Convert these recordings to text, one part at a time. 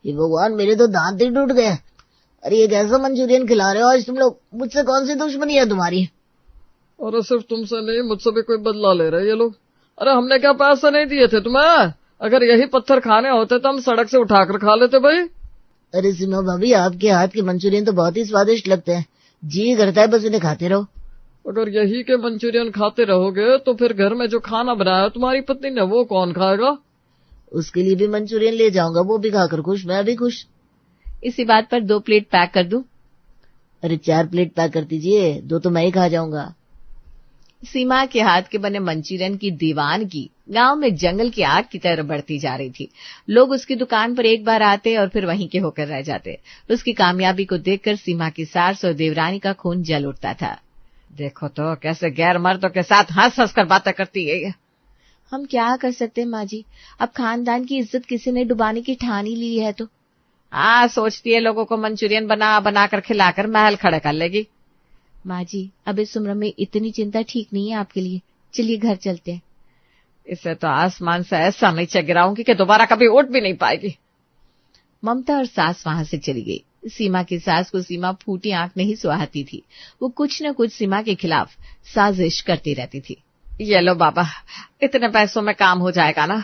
ये भगवान, मेरे तो दांत ही टूट गए। अरे ये कैसा मंचूरियन खिला रहे हो आज तुम लोग? मुझसे कौन सी दुश्मनी है तुम्हारी? अरे सिर्फ तुमसे नहीं, मुझसे भी कोई बदला ले रहे ये लोग। अरे हमने क्या पैसे नहीं दिए थे तुम्हें? अगर यही पत्थर खाने होते तो हम सड़क से उठाकर खा लेते भाई। अरे सीमा भाभी, आपके हाथ के मंचूरियन तो बहुत ही स्वादिष्ट लगते हैं, जी करता है बस इन्हें खाते रहो। अगर यही के मंचूरियन खाते रहोगे तो फिर घर में जो खाना बनाया तुम्हारी पत्नी ने वो कौन खाएगा? उसके लिए भी मंचूरियन ले जाऊंगा, वो भी खाकर खुश, मैं भी खुश। इसी बात पर 2 प्लेट पैक कर दूं? अरे 4 प्लेट पैक कर दीजिए, 2 तो मैं ही खा जाऊंगा। सीमा के हाथ के बने मंचूरियन की दीवानगी गांव में जंगल की आग की तरह बढ़ती जा रही थी। लोग उसकी दुकान पर एक बार आते और फिर वहीं के होकर रह जाते। उसकी कामयाबी को देखकर सीमा की सास और देवरानी का खून जल उठता था। देखो तो कैसे गैर मर्दों के साथ हंस हंस कर बातें करती है। हम क्या कर सकते हैं माँ जी, अब खानदान की इज्जत किसी ने डुबाने की ठान ही ली है तो। सोचती है लोगों को मंचूरियन बना बना कर खिलाकर महल खड़े कर लेगी। माँ जी, अब इस उम्र में इतनी चिंता ठीक नहीं है आपके लिए, चलिए घर चलते हैं। इसे तो आसमान से ऐसा नीचे गिराऊंगी कि दोबारा कभी उठ भी नहीं पाएगी। ममता और सास वहां से चली गई। सीमा की सास को सीमा फूटी आंख नहीं सुहाती थी। वो कुछ न कुछ सीमा के खिलाफ साजिश करती रहती थी। ये लो बाबा, इतने पैसों में काम हो जाएगा ना?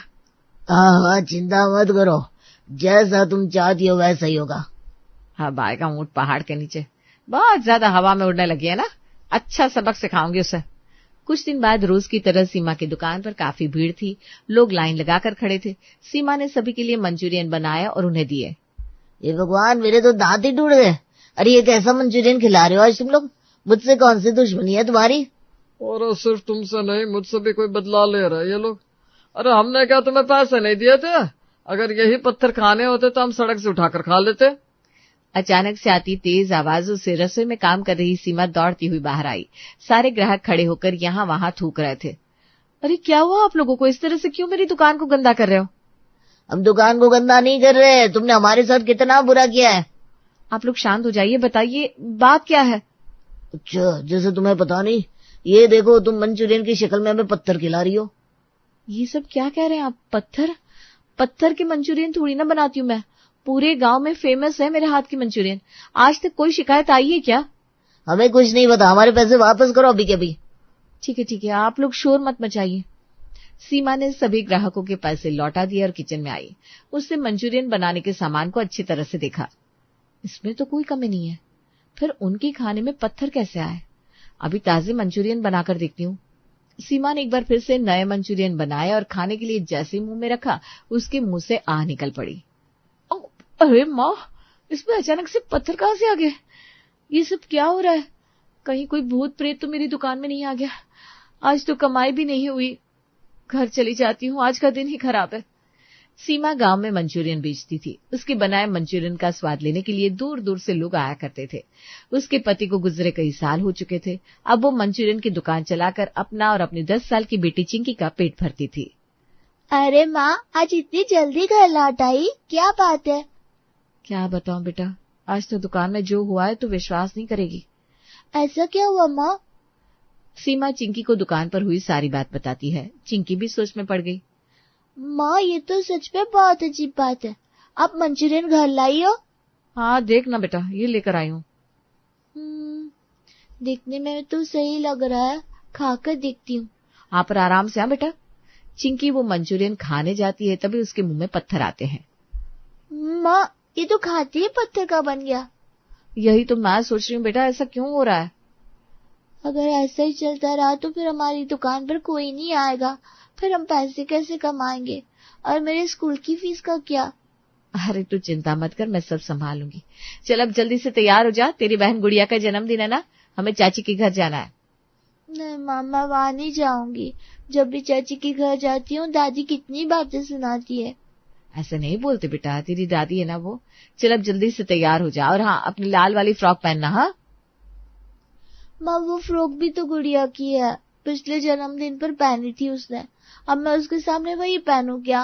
हाँ, चिंता मत करो, जैसा तुम चाहती हो वैसा ही होगा। हाँ, आएगा ऊंट पहाड़ के नीचे। बहुत ज्यादा हवा में उड़ने लगी है ना, अच्छा सबक सिखाऊंगी उसे। कुछ दिन बाद रोज की तरह सीमा की दुकान पर काफी भीड़ थी। लोग लाइन लगाकर खड़े थे। सीमा ने सभी के लिए मंचूरियन बनाया और उन्हें दिए। ये भगवान, मेरे तो दांत ही टूट गए। अरे ये कैसा मंचूरियन खिला रहे हो आज तुम लोग? मुझसे कौन सी दुश्मनी है तुम्हारी? और सिर्फ तुमसे नहीं, मुझसे भी कोई बदला ले रहा है ये लोग। अरे हमने क्या तुम्हें पैसे नहीं दिए थे? अगर यही पत्थर खाने होते तो हम सड़क से उठाकर खा लेते। अचानक से आती तेज आवाजों से रसोई में काम कर रही सीमा दौड़ती हुई बाहर आई। सारे ग्राहक खड़े होकर यहाँ वहां थूक रहे थे। अरे क्या हुआ आप लोगों को? इस तरह से क्यों मेरी दुकान को गंदा कर रहे हो? हम दुकान को गंदा नहीं कर रहे, तुमने हमारे साथ कितना बुरा किया है। आप लोग शांत हो जाइए, बताइए बात क्या है? अच्छा, जैसे तुम्हें पता नहीं, ये देखो तुम मंचूरियन की शक्ल में हमें पत्थर खिला रही हो। ये सब क्या कह रहे हैं आप? पत्थर के मंचूरियन थोड़ी ना बनाती हूँ मैं। पूरे गांव में फेमस है मेरे हाथ की मंचूरियन। आज तक कोई शिकायत आई है क्या? हमें कुछ नहीं पता, हमारे पैसे वापस करो अभी के अभी। ठीक है, आप लोग शोर मत मचाइए। सीमा ने सभी ग्राहकों के पैसे लौटा दिए और किचन में आई। उसने मंचूरियन बनाने के सामान को अच्छी तरह से देखा। इसमें तो कोई कमी नहीं है, फिर उनके खाने में पत्थर कैसे आए? अभी ताजे मंचूरियन बनाकर देखती हूँ। सीमा ने एक बार फिर से नए मंचूरियन बनाए और खाने के लिए जैसे मुंह में रखा, उसके मुंह से आह निकल पड़ी। अरे माँ, इसमें अचानक से पत्थर कहाँ से आ गए? ये सब क्या हो रहा है? कहीं कोई भूत प्रेत तो मेरी दुकान में नहीं आ गया? आज तो कमाई भी नहीं हुई। घर चली जाती हूँ, आज का दिन ही खराब है। सीमा गांव में मंचूरियन बेचती थी। उसके बनाए मंचूरियन का स्वाद लेने के लिए दूर दूर से लोग आया करते थे। उसके पति को गुजरे कई साल हो चुके थे। अब वो मंचूरियन की दुकान चलाकर अपना और अपनी 10 साल की बेटी चिंकी का पेट भरती थी। अरे माँ, आज इतनी जल्दी घर लौट आई, क्या बात है? क्या बताऊं बेटा, आज तो दुकान में जो हुआ है तो विश्वास नहीं करेगी। ऐसा क्या हुआ माँ? सीमा चिंकी को दुकान पर हुई सारी बात बताती है। चिंकी भी सोच में पड़ गई। माँ, ये तो सच में बहुत अजीब बात है। आप मंचूरियन घर लाई हो? हाँ देख ना बेटा, ये लेकर आई हूँ। देखने में तो सही लग रहा है, खाकर देखती हूँ। आप पर आराम से। हाँ बेटा। चिंकी वो मंचूरियन खाने जाती है, तभी उसके मुंह में पत्थर आते हैं। माँ, ये तो खाते ही पत्थर का बन गया। यही तो मैं सोच रही हूँ बेटा, ऐसा क्यों हो रहा है? अगर ऐसा ही चलता रहा तो फिर हमारी दुकान पर कोई नहीं आएगा, फिर हम पैसे कैसे कमाएंगे? और मेरे स्कूल की फीस का क्या? अरे तू चिंता मत कर, मैं सब संभालूंगी। चल अब जल्दी से तैयार हो जा, तेरी बहन गुड़िया का जन्मदिन है ना, हमें चाची के घर जाना है। नहीं मामा, वहां नहीं जाऊंगी। जब भी चाची के घर जाती हूँ, दादी कितनी बातें सुनाती है। ऐसे नहीं बोलते बेटा, तेरी दादी है ना वो। चल अब जल्दी से तैयार हो जा, और हाँ, अपनी लाल वाली फ्रॉक पहनना। हाँ माँ, वो फ्रॉक भी तो गुड़िया की है, पिछले जन्मदिन पर पहनी थी उसने। अब मैं उसके सामने वही पहनूं क्या?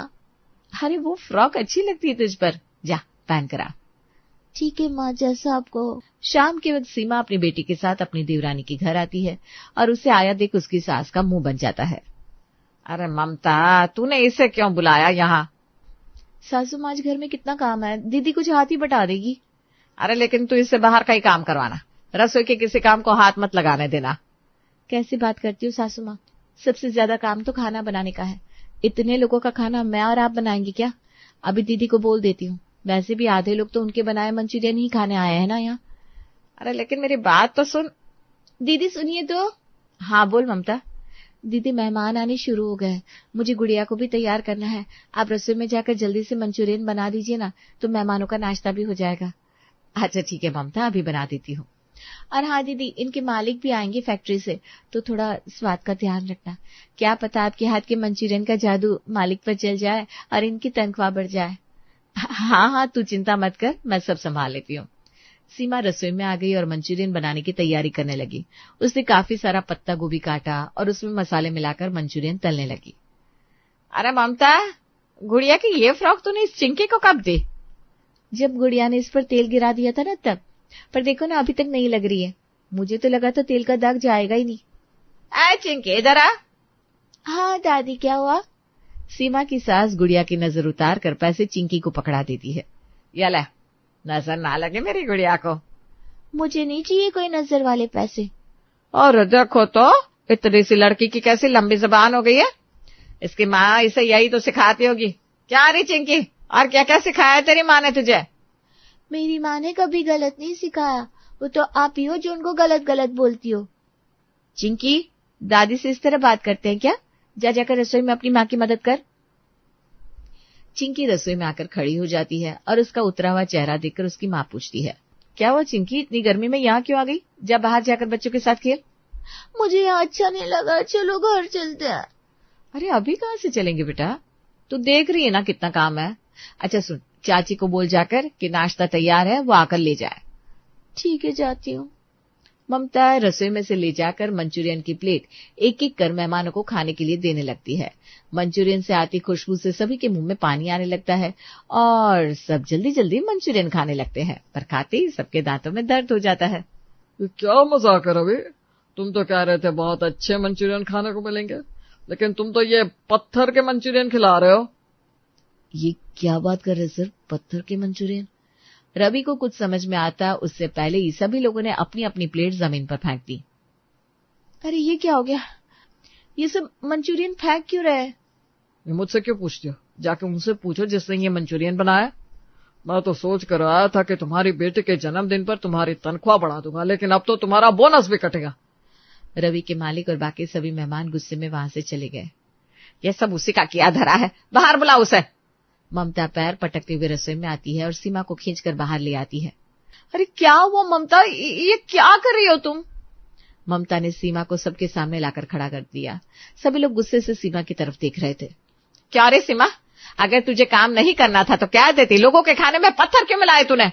अरे वो फ्रॉक अच्छी लगती है तुझ पर, जा पहन कर आ। ठीक है माँ, जैसा आप कहो। शाम के वक्त सीमा अपनी बेटी के साथ अपनी देवरानी के घर आती है और उसे आया देख उसकी सास का मुंह बन जाता है। अरे ममता, तूने इसे क्यों बुलाया यहाँ? सासू माँ आज घर में कितना काम है, दीदी कुछ हाथ ही बटा देगी। अरे लेकिन तू इससे बाहर का ही काम करवाना, रसोई के किसी काम को हाथ मत लगाने देना। कैसी बात करती हो सासू माँ, सबसे ज्यादा काम तो खाना बनाने का है। इतने लोगों का खाना मैं और आप बनाएंगे क्या? अभी दीदी को बोल देती हूँ, वैसे भी आधे लोग तो उनके बनाए मंचूरियन ही खाने आए हैं ना यहाँ। अरे लेकिन मेरी बात तो सुन। दीदी सुनिए तो। हाँ बोल ममता। दीदी मेहमान आने शुरू हो गए, मुझे गुड़िया को भी तैयार करना है। आप रसोई में जाकर जल्दी से मंचूरियन बना दीजिए ना, तो मेहमानों का नाश्ता भी हो जाएगा। अच्छा ठीक है ममता, अभी बना देती हूँ। और हाँ दीदी, इनके मालिक भी आएंगे फैक्ट्री से, तो थोड़ा स्वाद का ध्यान रखना। क्या पता आपके हाथ के मंचूरियन का जादू मालिक पर चल जाए और इनकी तनख्वाह बढ़ जाए। हाँ हाँ तू चिंता मत कर, मैं सब संभाल लेती हूँ। सीमा रसोई में आ गई और मंचूरियन बनाने की तैयारी करने लगी। उसने काफी सारा पत्ता गोभी काटा और उसमें मसाले मिलाकर मंचूरियन तलने लगी। अरे ममता, गुड़िया की ये फ्रॉक तूने इस चिंकी को कब दी? जब गुड़िया ने इस पर तेल गिरा दिया था ना तब। पर देखो ना, अभी तक नहीं लग रही है। मुझे तो लगा था तेल का दाग जाएगा ही नहीं। ऐ चिंकी इधर आ। हाँ दादी, क्या हुआ? सीमा की सास गुड़िया की नजर उतार कर पैसे चिंकी को पकड़ा देती है। ये ले, नजर ना लगे मेरी गुड़िया को। मुझे नहीं चाहिए कोई नजर वाले पैसे। और देखो तो, इतनी सी लड़की की कैसी लंबी जबान हो गई है। इसकी माँ इसे यही तो सिखाती होगी। क्या रे चिंकी, और क्या क्या सिखाया तेरी माँ ने तुझे? मेरी माँ ने कभी गलत नहीं सिखाया, वो तो आप ही हो जो उनको गलत गलत बोलती हो। चिंकी, दादी से इस तरह बात करते हैं क्या? जा जाकर रसोई में अपनी माँ की मदद कर। चिंकी रसोई में आकर खड़ी हो जाती है और उसका उतरा हुआ चेहरा देखकर उसकी माँ पूछती है, क्या हुआ चिंकी, इतनी गर्मी में यहाँ क्यों आ गई? जा बाहर जाकर बच्चों के साथ खेल। मुझे यहाँ अच्छा नहीं लगा, चलो घर चलते हैं। अरे अभी कहाँ से चलेंगे बेटा, तू देख रही है ना कितना काम है। अच्छा सुन, चाची को बोल जाकर कि नाश्ता तैयार है, वो आकर ले जाए। ठीक है, जाती हूँ। ममता रसोई में से ले जाकर मंचूरियन की प्लेट एक एक कर मेहमानों को खाने के लिए देने लगती है। मंचूरियन से आती खुशबू से सभी के मुंह में पानी आने लगता है और सब जल्दी जल्दी मंचूरियन खाने लगते हैं, पर खाते ही सबके दांतों में दर्द हो जाता है। क्या मजाक है रवि, तुम तो कह रहे थे बहुत अच्छे मंचूरियन खाने को मिलेंगे, लेकिन तुम तो ये पत्थर के मंचूरियन खिला रहे हो। ये क्या बात कर रहे सर, पत्थर के मंचूरियन? रवि को कुछ समझ में आता उससे पहले ही सभी लोगों ने अपनी अपनी प्लेट जमीन पर फेंक दी। अरे ये क्या हो गया, ये सब मंचूरियन फेंक क्यों रहे? ये मुझसे क्यों पूछते हो? जाके उनसे पूछो जिसने ये मंचूरियन बनाया। मैं तो सोच कर आया था कि तुम्हारी बेटे के जन्मदिन पर तुम्हारी तनख्वाह बढ़ा दूंगा, लेकिन अब तो तुम्हारा बोनस भी कटेगा। रवि के मालिक और बाकी सभी मेहमान गुस्से में वहां से चले गए। यह सब उसी का किया धरा है, बाहर बुलाओ उसे। ममता पैर पटकते हुए रसोई में आती है और सीमा को खींचकर बाहर ले आती है। अरे क्या हुआ ममता, ये क्या कर रही हो तुम? ममता ने सीमा को सबके सामने लाकर खड़ा कर दिया। सभी लोग गुस्से से सीमा की तरफ देख रहे थे। क्या रे सीमा, अगर तुझे काम नहीं करना था तो क्या देती, लोगों के खाने में पत्थर क्यों मिलाए तूने?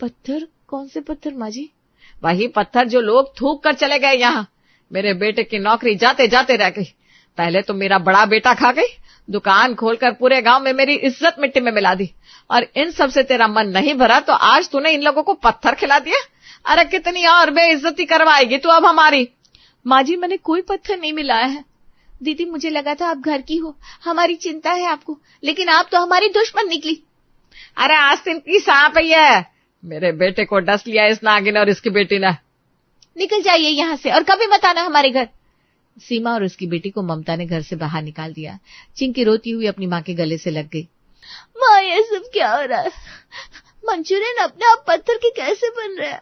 पत्थर? कौन से पत्थर माँ जी? वही पत्थर जो लोग थूक कर चले गए यहाँ। मेरे बेटे की नौकरी जाते जाते रह गई। पहले तो मेरा बड़ा बेटा खा गई, दुकान खोलकर पूरे गांव में मेरी इज्जत मिट्टी में मिला दी, और इन सब से तेरा मन नहीं भरा तो आज तूने इन लोगों को पत्थर खिला दिया। अरे कितनी और बेइज्जती करवाएगी तू अब हमारी। माँ जी, मैंने कोई पत्थर नहीं मिलाया है। दीदी, मुझे लगा था आप घर की हो, हमारी चिंता है आपको, लेकिन आप तो हमारी दुश्मन निकली। अरे आस्तीन की सांप है, मेरे बेटे को डस लिया इस नागिन और इसकी बेटी ने। निकल जाइए यहाँ से और कभी मत आना हमारे घर। सीमा और उसकी बेटी को ममता ने घर से बाहर निकाल दिया। चिंकी रोती हुई अपनी माँ के गले से लग गई। माँ, ये सब क्या हो रहा है? मंचूरियन अपने आप पत्थर के कैसे बन रहे हैं?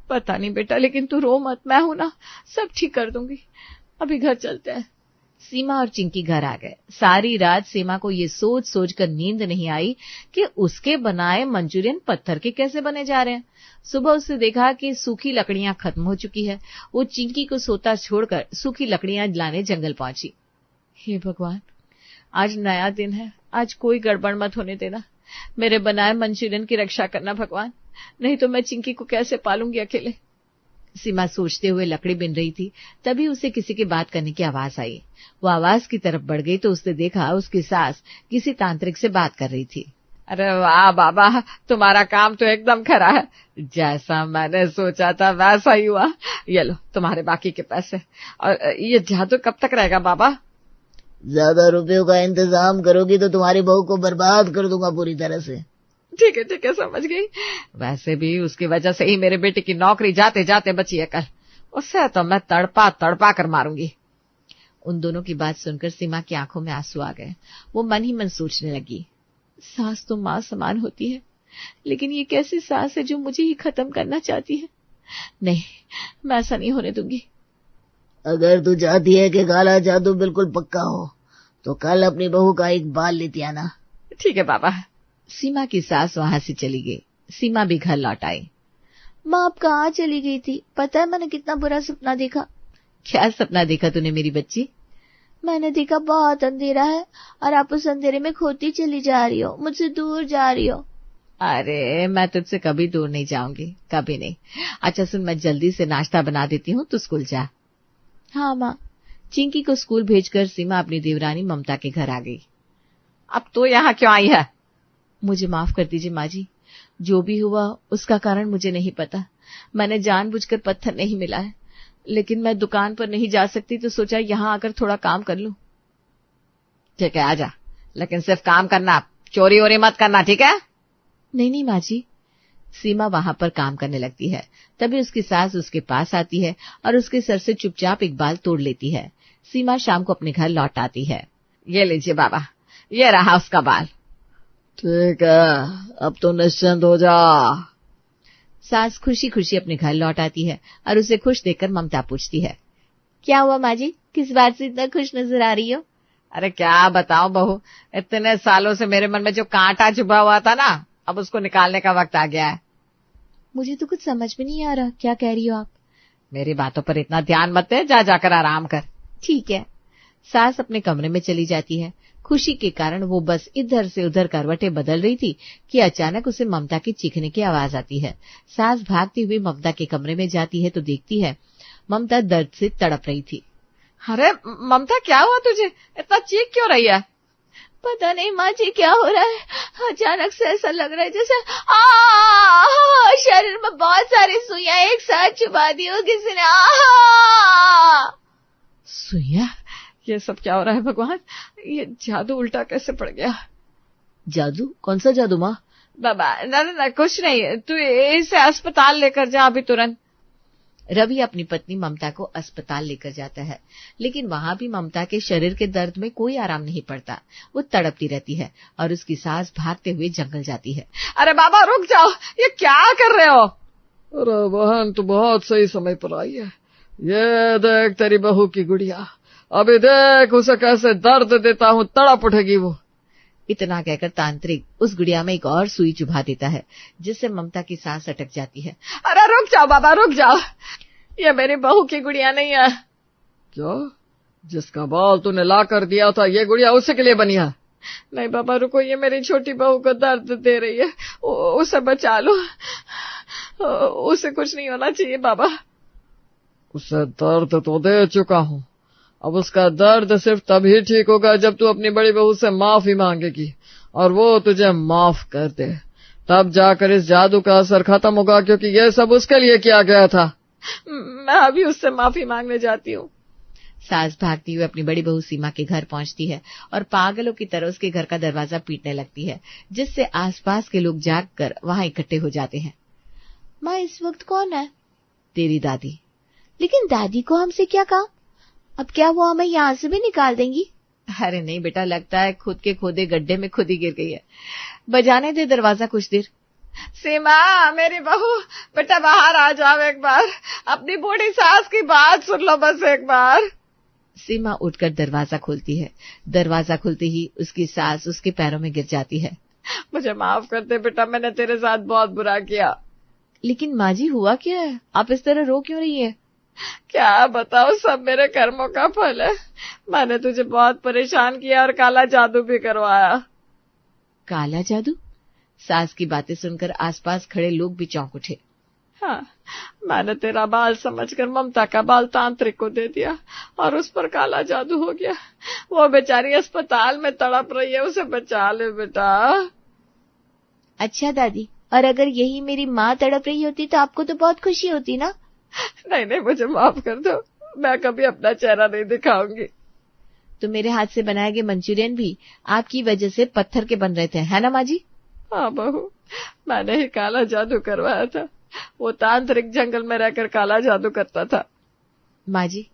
पता नहीं बेटा, लेकिन तू रो मत, मैं हूं ना, सब ठीक कर दूंगी। अभी घर चलते हैं। सीमा और चिंकी घर आ गए। सारी रात सीमा को ये सोच सोच कर नींद नहीं आई कि उसके बनाए मंचूरियन पत्थर के कैसे बने जा रहे हैं। सुबह उसने देखा कि सूखी लकड़ियां खत्म हो चुकी है। वो चिंकी को सोता छोड़कर सूखी लकड़ियां लाने जंगल पहुंची। हे भगवान, आज नया दिन है, आज कोई गड़बड़ मत होने देना। मेरे बनाए मंचूरियन की रक्षा करना भगवान, नहीं तो मैं चिंकी को कैसे पालूंगी अकेले। सीमा सोचते हुए लकड़ी बिन रही थी, तभी उसे किसी की बात करने की आवाज आई। वो आवाज की तरफ बढ़ गई तो उसने देखा उसकी सास किसी तांत्रिक से बात कर रही थी। अरे वाह बाबा, तुम्हारा काम तो एकदम खरा है, जैसा मैंने सोचा था वैसा ही हुआ। ये लो तुम्हारे बाकी के पैसे। और ये जादू कब तक रहेगा बाबा? ज्यादा रुपयों का इंतजाम करोगी तो तुम्हारी बहू को बर्बाद कर दूंगा पूरी तरह से। ठीक है समझ गई। वैसे भी उसकी वजह से ही मेरे बेटे की नौकरी जाते जाते बची है कल, उससे तो मैं तड़पा तड़पा कर मारूंगी। उन दोनों की बात सुनकर सीमा की आंखों में आंसू आ गए। वो मन ही मन सोचने लगी, सास तो माँ समान होती है, लेकिन ये कैसी सास है जो मुझे ही खत्म करना चाहती है। नहीं, मैं ऐसा नहीं होने दूंगी। अगर तू चाहती है कि काला जादू बिल्कुल पक्का हो तो कल अपनी बहू का एक बाल लेती आना। ठीक है बाबा। सीमा की सास वहां से चली गई। सीमा भी घर लौट आई। माँ आप कहाँ चली गई थी? पता है मैंने कितना बुरा सपना देखा। क्या सपना देखा तूने मेरी बच्ची? मैंने देखा बहुत अंधेरा है और आप उस अंधेरे में खोती चली जा रही हो, मुझसे दूर जा रही हो। अरे मैं तुझसे कभी दूर नहीं जाऊंगी, कभी नहीं। अच्छा सुन, मैं जल्दी से नाश्ता बना देती हूँ, तू स्कूल जा। हाँ माँ। चिंकी को स्कूल भेजकर सीमा अपनी देवरानी ममता के घर आ गई। अब तो यहाँ क्यों आई है? मुझे माफ कर दीजिए माँ जी, जो भी हुआ उसका कारण मुझे नहीं पता। मैंने जानबूझकर पत्थर नहीं मिलाया, लेकिन मैं दुकान पर नहीं जा सकती तो सोचा यहाँ आकर थोड़ा काम कर लूं। ठीक है आजा, लेकिन सिर्फ काम करना, चोरी वोरी मत करना, ठीक है? नहीं माँ जी। सीमा वहां पर काम करने लगती है। तभी उसकी सास उसके पास आती है और उसके सर से चुपचाप एक बाल तोड़ लेती है। सीमा शाम को अपने घर लौट आती है। ये लीजिए बाबा, ये रहा उसका बाल। ठीक है, अब तो निश्चिंत हो जा। सास खुशी खुशी अपने घर लौट आती है और उसे खुश देखकर ममता पूछती है, क्या हुआ माँ जी, किस बात से इतना खुश नजर आ रही हो? अरे क्या बताऊं बहू, इतने सालों से मेरे मन में जो कांटा चुभा हुआ था ना, अब उसको निकालने का वक्त आ गया है। मुझे तो कुछ समझ में नहीं आ रहा, क्या कह रही हो आप? मेरी बातों पर इतना ध्यान मत दे, जा जाकर आराम कर। ठीक है। सास अपने कमरे में चली जाती है। खुशी के कारण वो बस इधर से उधर करवटें बदल रही थी कि अचानक उसे ममता की चीखने की आवाज आती है। सास भागती हुई ममता के कमरे में जाती है तो देखती है ममता दर्द से तड़प रही थी। अरे ममता क्या हुआ तुझे, इतना चीख क्यों रही है? पता नहीं माँ जी क्या हो रहा है, अचानक से ऐसा लग रहा है जैसे शरीर में बहुत सारी सुइयां एक साथ चुभा दी हो किसी ने। सुइया? ये सब क्या हो रहा है भगवान, ये जादू उल्टा कैसे पड़ गया? जादू? कौन सा जादू माँ? बाबा ना कुछ नहीं, तू इसे अस्पताल लेकर जा अभी तुरंत। रवि अपनी पत्नी ममता को अस्पताल लेकर जाता है, लेकिन वहां भी ममता के शरीर के दर्द में कोई आराम नहीं पड़ता। वो तड़पती रहती है और उसकी सास भागते हुए जंगल जाती है। अरे बाबा रुक जाओ, ये क्या कर रहे हो? अरे बहन तू बहुत सही समय पर आई है। ये देख तेरी बहू की गुड़िया, अभी देख उसे कैसे दर्द देता हूँ, तड़प उठेगी वो। इतना कहकर तांत्रिक उस गुड़िया में एक और सुई चुभा देता है, जिससे ममता की सांस अटक जाती है। अरे रुक जाओ बाबा रुक जाओ, ये मेरी बहू की गुड़िया नहीं है। क्या? जिसका बाल तूने ला कर दिया था ये गुड़िया उसी के लिए बनी है? नहीं बाबा रुको, ये मेरी छोटी बहू को दर्द दे रही है, उसे बचा लो, उसे कुछ नहीं होना चाहिए बाबा। उसे दर्द तो दे चुका हूँ, अब उसका दर्द सिर्फ तभी ठीक होगा जब तू अपनी बड़ी बहू से माफी मांगेगी और वो तुझे माफ कर दे, तब जाकर इस जादू का असर खत्म होगा, क्योंकि ये सब उसके लिए किया गया था। मैं अभी उससे माफी मांगने जाती हूँ। सास भागती हुई अपनी बड़ी बहू सीमा के घर पहुंचती है और पागलों की तरह उसके घर का दरवाजा पीटने लगती है, जिससे आसपास के लोग जागकर वहां इकट्ठे हो जाते हैं। माँ इस वक्त कौन है? तेरी दादी। लेकिन दादी को हमसे क्या काम? अब क्या वो हमें यहाँ से भी निकाल देंगी? अरे नहीं बेटा, लगता है खुद के खोदे गड्ढे में खुद ही गिर गई है। बजाने दे दरवाजा कुछ देर। सीमा मेरी बहू, बेटा बाहर आ जाओ एक बार, अपनी बूढ़ी सास की बात सुन लो बस एक बार। सीमा उठकर दरवाजा खोलती है। दरवाजा खुलते ही उसकी सास उसके पैरों में गिर जाती है। मुझे माफ कर दे बेटा, मैंने तेरे साथ बहुत बुरा किया। लेकिन माँ जी हुआ क्या है, आप इस तरह रो क्यों रही है? क्या बताओ, सब मेरे कर्मों का फल है। मैंने तुझे बहुत परेशान किया और काला जादू भी करवाया। काला जादू? सास की बातें सुनकर आसपास खड़े लोग भी चौंक उठे। हाँ, मैंने तेरा बाल समझकर ममता का बाल तांत्रिक को दे दिया और उस पर काला जादू हो गया। वो बेचारी अस्पताल में तड़प रही है, उसे बचा ले बेटा। अच्छा दादी, और अगर यही मेरी माँ तड़प रही होती तो आपको तो बहुत खुशी होती ना? नहीं, मुझे माफ कर दो, मैं कभी अपना चेहरा नहीं दिखाऊंगी। तो मेरे हाथ से बनाए गए मंचूरियन भी आपकी वजह से पत्थर के बन रहे थे, है ना माँ जी? हाँ बहू, मैंने ही काला जादू करवाया था। वो तांत्रिक जंगल में रहकर काला जादू करता था। माँ जी,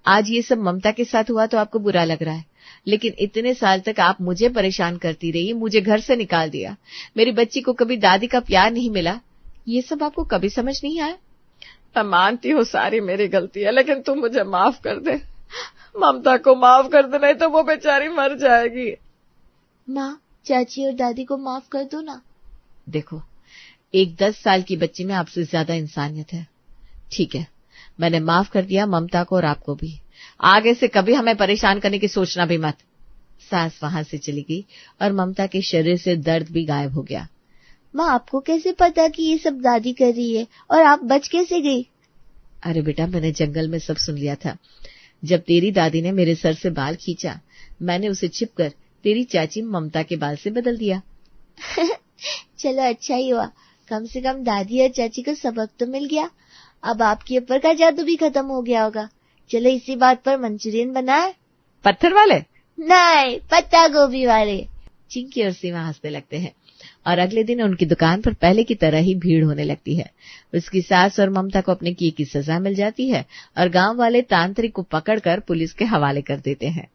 आज ये सब ममता के साथ हुआ तो आपको बुरा लग रहा है, लेकिन इतने साल तक आप मुझे परेशान करती रही, मुझे घर से निकाल दिया, मेरी बच्ची को कभी दादी का प्यार नहीं मिला, ये सब आपको कभी समझ नहीं आया? मैं मानती हूँ सारी मेरी गलती है, लेकिन तुम मुझे माफ कर दे। ममता को माफ कर दे, नहीं तो वो बेचारी मर जाएगी। माँ, चाची और दादी को माफ कर दो ना। देखो, एक 10 साल की बच्ची में आपसे ज्यादा इंसानियत है। ठीक है, मैंने माफ कर दिया ममता को और आपको भी। आगे से कभी हमें परेशान करने की सोचना भी मत। सास वहां से चली गई और ममता के शरीर से दर्द भी गायब हो गया। माँ, आपको कैसे पता कि ये सब दादी कर रही है और आप बच कैसे गई? अरे बेटा, मैंने जंगल में सब सुन लिया था। जब तेरी दादी ने मेरे सर से बाल खींचा, मैंने उसे छिपकर तेरी चाची ममता के बाल से बदल दिया। चलो अच्छा ही हुआ, कम से कम दादी और चाची को सबक तो मिल गया। अब आपके ऊपर का जादू भी खत्म हो गया होगा। चलो इसी बात पर मंचूरियन बनाए। पत्थर वाले नहीं, पत्ता गोभी वाले। चिंकी और सीमा हंसने लगते हैं और अगले दिन उनकी दुकान पर पहले की तरह ही भीड़ होने लगती है। उसकी सास और ममता को अपने किए की सजा मिल जाती है और गांव वाले तांत्रिक को पकड़कर पुलिस के हवाले कर देते हैं।